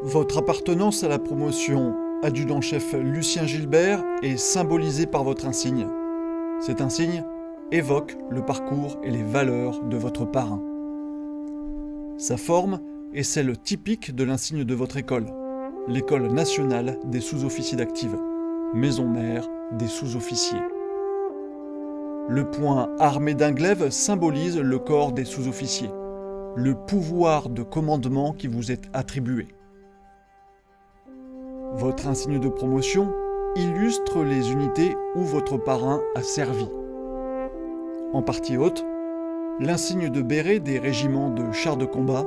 Votre appartenance à la promotion adjudant-chef Lucien Gilbert est symbolisée par votre insigne. Cet insigne évoque le parcours et les valeurs de votre parrain. Sa forme est celle typique de l'insigne de votre école, l'École nationale des sous-officiers d'active, maison mère des sous-officiers. Le point armé d'un glaive symbolise le corps des sous-officiers, le pouvoir de commandement qui vous est attribué. Votre insigne de promotion illustre les unités où votre parrain a servi. En partie haute, l'insigne de béret des régiments de chars de combat.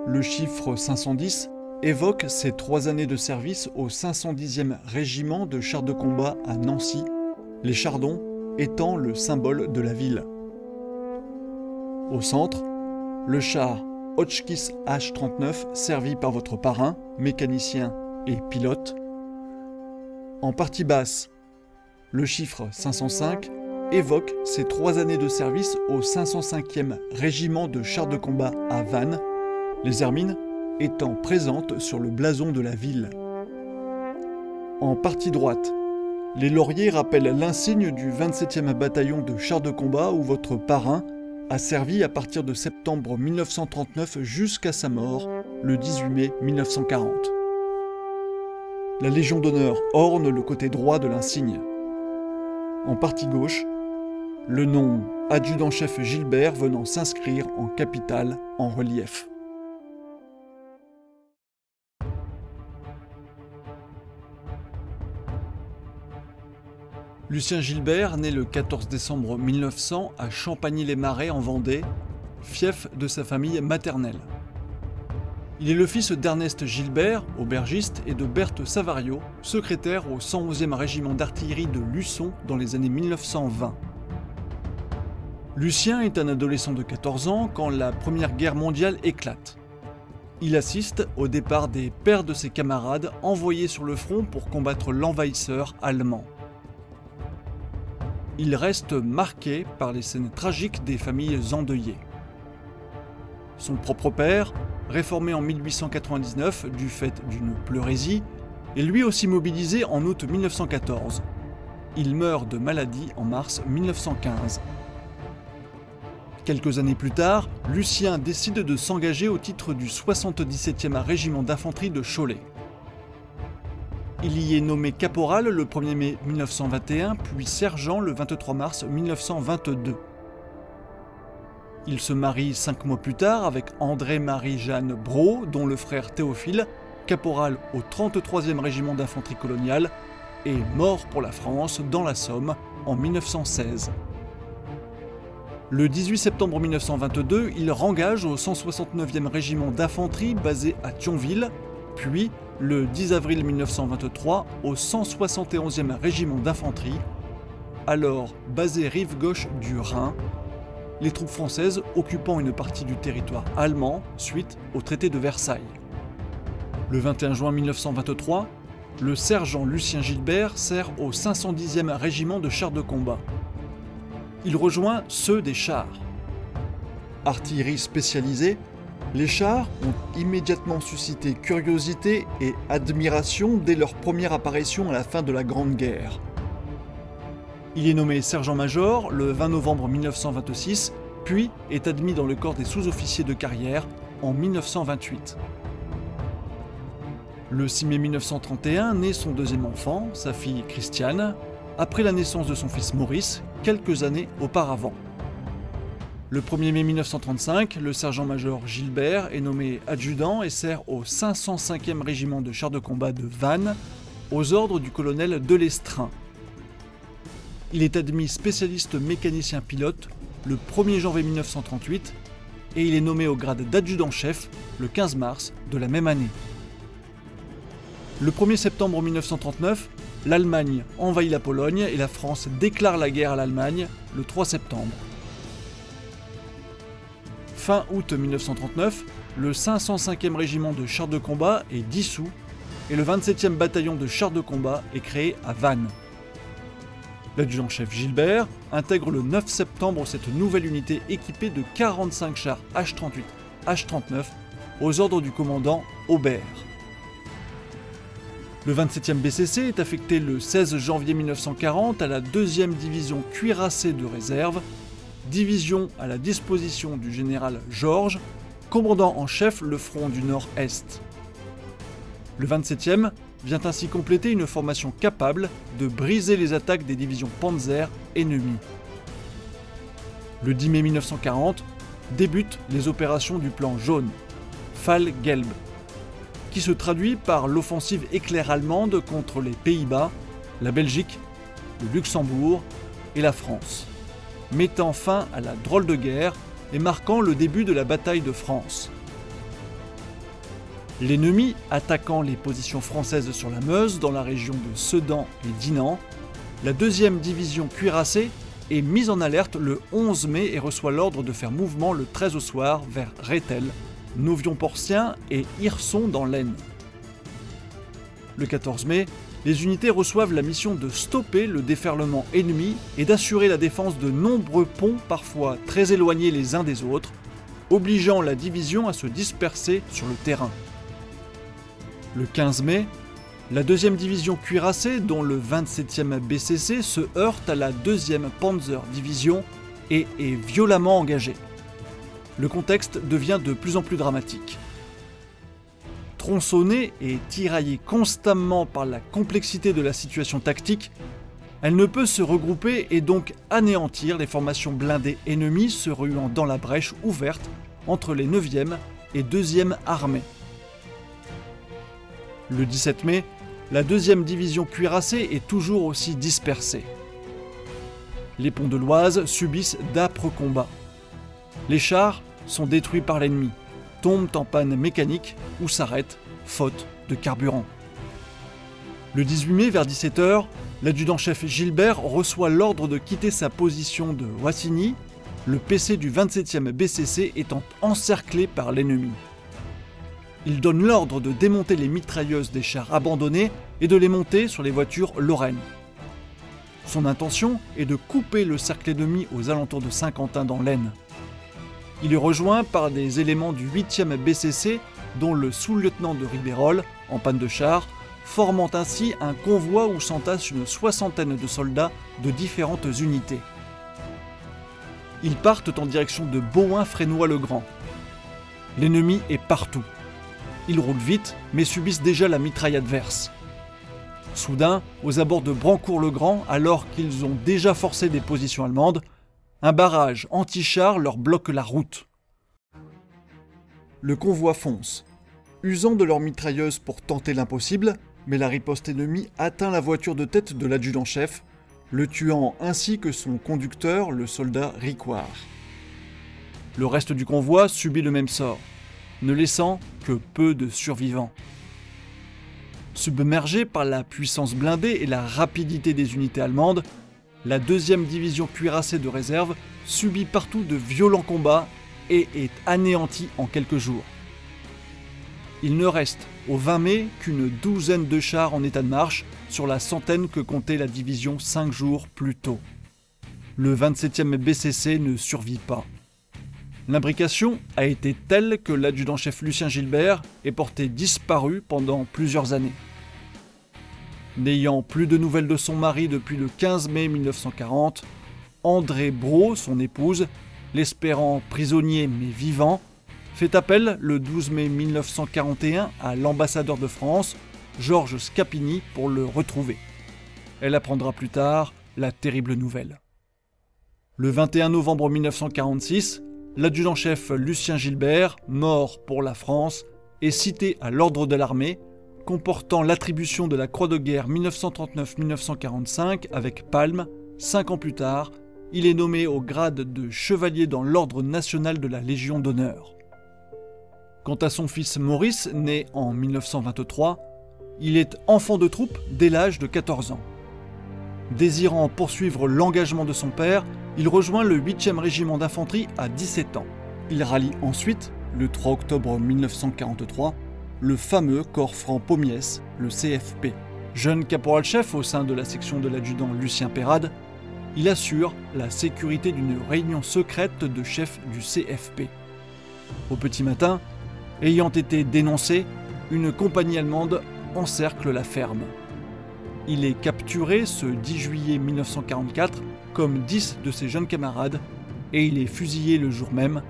Le chiffre 510 évoque ses 3 années de service au 510e régiment de chars de combat à Nancy, les chardons étant le symbole de la ville. Au centre, le char Hotchkiss H-39 servi par votre parrain, mécanicien et pilote. En partie basse, le chiffre 505 évoque ses 3 années de service au 505e régiment de chars de combat à Vannes, les hermines étant présentes sur le blason de la ville. En partie droite, les lauriers rappellent l'insigne du 27e bataillon de chars de combat où votre parrain a servi à partir de septembre 1939 jusqu'à sa mort, le 18 mai 1940. La Légion d'honneur orne le côté droit de l'insigne. En partie gauche, le nom adjudant-chef Gilbert venant s'inscrire en capitale en relief. Lucien Gilbert naît le 14 décembre 1900 à Champagny-les-Marais en Vendée, fief de sa famille maternelle. Il est le fils d'Ernest Gilbert, aubergiste, et de Berthe Savario, secrétaire au 111e régiment d'artillerie de Luçon dans les années 1920. Lucien est un adolescent de 14 ans quand la Première Guerre mondiale éclate. Il assiste au départ des pères de ses camarades envoyés sur le front pour combattre l'envahisseur allemand. Il reste marqué par les scènes tragiques des familles endeuillées. Son propre père, réformé en 1899 du fait d'une pleurésie, est lui aussi mobilisé en août 1914. Il meurt de maladie en mars 1915. Quelques années plus tard, Lucien décide de s'engager au titre du 77e régiment d'infanterie de Cholet. Il y est nommé caporal le 1er mai 1921, puis sergent le 23 mars 1922. Il se marie 5 mois plus tard avec André-Marie-Jeanne Brault, dont le frère Théophile, caporal au 33e régiment d'infanterie coloniale, est mort pour la France dans la Somme en 1916. Le 18 septembre 1922, il rengage au 169e régiment d'infanterie basé à Thionville, puis le 10 avril 1923 au 171e régiment d'infanterie, alors basé rive gauche du Rhin, les troupes françaises occupant une partie du territoire allemand suite au traité de Versailles. Le 21 juin 1923, le sergent Lucien Gilbert sert au 510e régiment de chars de combat. Il rejoint ceux des chars. Artillerie spécialisée, les chars ont immédiatement suscité curiosité et admiration dès leur première apparition à la fin de la Grande Guerre. Il est nommé sergent-major le 20 novembre 1926, puis est admis dans le corps des sous-officiers de carrière en 1928. Le 6 mai 1931 naît son deuxième enfant, sa fille Christiane, après la naissance de son fils Maurice, quelques années auparavant. Le 1er mai 1935, le sergent-major Gilbert est nommé adjudant et sert au 505e régiment de chars de combat de Vannes, aux ordres du colonel Delestrin. Il est admis spécialiste mécanicien-pilote le 1er janvier 1938 et il est nommé au grade d'adjudant-chef le 15 mars de la même année. Le 1er septembre 1939, l'Allemagne envahit la Pologne et la France déclare la guerre à l'Allemagne le 3 septembre. Fin août 1939, le 505e régiment de chars de combat est dissous et le 27e bataillon de chars de combat est créé à Vannes. L'adjudant-chef Gilbert intègre le 9 septembre cette nouvelle unité équipée de 45 chars H-38, H-39 aux ordres du commandant Aubert. Le 27e BCC est affecté le 16 janvier 1940 à la 2e division cuirassée de réserve, division à la disposition du général Georges, commandant en chef le front du Nord-Est. Le 27e vient ainsi compléter une formation capable de briser les attaques des divisions Panzer ennemies. Le 10 mai 1940 débutent les opérations du plan jaune, Fall-Gelb, qui se traduit par l'offensive éclair allemande contre les Pays-Bas, la Belgique, le Luxembourg et la France, mettant fin à la drôle de guerre et marquant le début de la bataille de France. L'ennemi attaquant les positions françaises sur la Meuse dans la région de Sedan et Dinant, la 2e division cuirassée est mise en alerte le 11 mai et reçoit l'ordre de faire mouvement le 13 au soir vers Rethel, Novion-Porcien et Hirson dans l'Aisne. Le 14 mai, les unités reçoivent la mission de stopper le déferlement ennemi et d'assurer la défense de nombreux ponts parfois très éloignés les uns des autres, obligeant la division à se disperser sur le terrain. Le 15 mai, la 2e division cuirassée, dont le 27e BCC, se heurte à la 2e Panzer Division et est violemment engagée. Le contexte devient de plus en plus dramatique. Tronçonnée et tiraillée constamment par la complexité de la situation tactique, elle ne peut se regrouper et donc anéantir les formations blindées ennemies se ruant dans la brèche ouverte entre les 9e et 2e armées. Le 17 mai, la 2e division cuirassée est toujours aussi dispersée. Les ponts de l'Oise subissent d'âpres combats. Les chars sont détruits par l'ennemi, tombent en panne mécanique ou s'arrêtent, faute de carburant. Le 18 mai, vers 17h, l'adjudant-chef Gilbert reçoit l'ordre de quitter sa position de Wassigny, le PC du 27e BCC étant encerclé par l'ennemi. Il donne l'ordre de démonter les mitrailleuses des chars abandonnés et de les monter sur les voitures Lorraine. Son intention est de couper le cercle ennemi aux alentours de Saint-Quentin dans l'Aisne. Il est rejoint par des éléments du 8e BCC, dont le sous-lieutenant de Ribérol, en panne de char, formant ainsi un convoi où s'entassent une 60aine de soldats de différentes unités. Ils partent en direction de Beauhain-Frénois-le-Grand. L'ennemi est partout. Ils roulent vite, mais subissent déjà la mitraille adverse. Soudain, aux abords de Brancourt-le-Grand, alors qu'ils ont déjà forcé des positions allemandes, un barrage anti-char leur bloque la route. Le convoi fonce, usant de leurs mitrailleuses pour tenter l'impossible, mais la riposte ennemie atteint la voiture de tête de l'adjudant-chef, le tuant ainsi que son conducteur, le soldat Ricoire. Le reste du convoi subit le même sort, ne laissant que peu de survivants. Submergée par la puissance blindée et la rapidité des unités allemandes, la 2e division cuirassée de réserve subit partout de violents combats et est anéantie en quelques jours. Il ne reste au 20 mai qu'une douzaine de chars en état de marche sur la centaine que comptait la division 5 jours plus tôt. Le 27e BCC ne survit pas. L'imbrication a été telle que l'adjudant-chef Lucien Gilbert est porté disparu pendant plusieurs années. N'ayant plus de nouvelles de son mari depuis le 15 mai 1940, André Brault, son épouse, l'espérant prisonnier mais vivant, fait appel le 12 mai 1941 à l'ambassadeur de France, Georges Scapini, pour le retrouver. Elle apprendra plus tard la terrible nouvelle. Le 21 novembre 1946, l'adjudant-chef Lucien Gilbert, mort pour la France, est cité à l'ordre de l'armée, comportant l'attribution de la Croix de guerre 1939-1945 avec palme. 5 ans plus tard, il est nommé au grade de chevalier dans l'ordre national de la Légion d'honneur. Quant à son fils Maurice, né en 1923, il est enfant de troupe dès l'âge de 14 ans. Désirant poursuivre l'engagement de son père, il rejoint le 8e régiment d'infanterie à 17 ans. Il rallie ensuite, le 3 octobre 1943, le fameux corps franc Pommiès, le CFP. Jeune caporal-chef au sein de la section de l'adjudant Lucien Peyrade, il assure la sécurité d'une réunion secrète de chefs du CFP. Au petit matin, ayant été dénoncé, une compagnie allemande encercle la ferme. Il est capturé ce 10 juillet 1944 comme 10 de ses jeunes camarades et il est fusillé le jour même.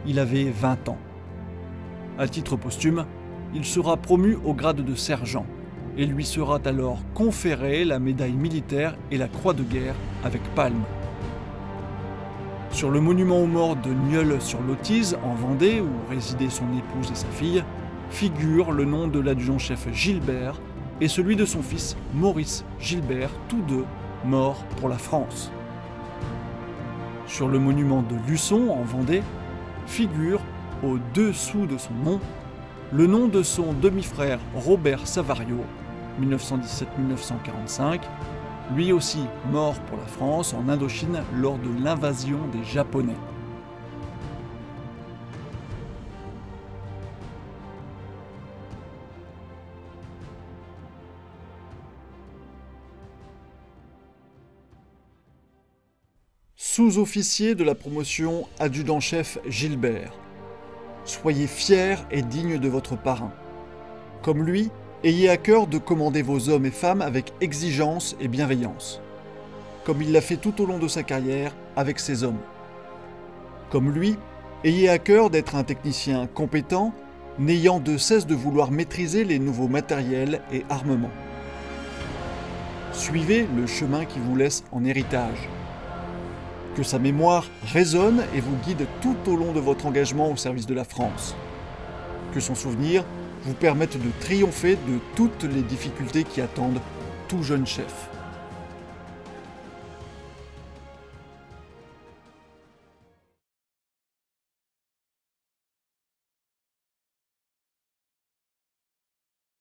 Il avait 20 ans. À titre posthume, il sera promu au grade de sergent et lui sera alors conféré la médaille militaire et la croix de guerre avec palme. Sur le monument aux morts de Nieul-sur-Lotise, en Vendée, où résidaient son épouse et sa fille, figure le nom de l'adjudant-chef Gilbert et celui de son fils Maurice Gilbert, tous deux morts pour la France. Sur le monument de Luçon, en Vendée, figure, au-dessous de son nom, le nom de son demi-frère Robert Savario, 1917-1945, lui aussi mort pour la France en Indochine lors de l'invasion des Japonais. Sous-officier de la promotion adjudant-chef Gilbert. Soyez fiers et dignes de votre parrain. Comme lui, ayez à cœur de commander vos hommes et femmes avec exigence et bienveillance, comme il l'a fait tout au long de sa carrière avec ses hommes. Comme lui, ayez à cœur d'être un technicien compétent, n'ayant de cesse de vouloir maîtriser les nouveaux matériels et armements. Suivez le chemin qui vous laisse en héritage. Que sa mémoire résonne et vous guide tout au long de votre engagement au service de la France. Que son souvenir vous permette de triompher de toutes les difficultés qui attendent tout jeune chef.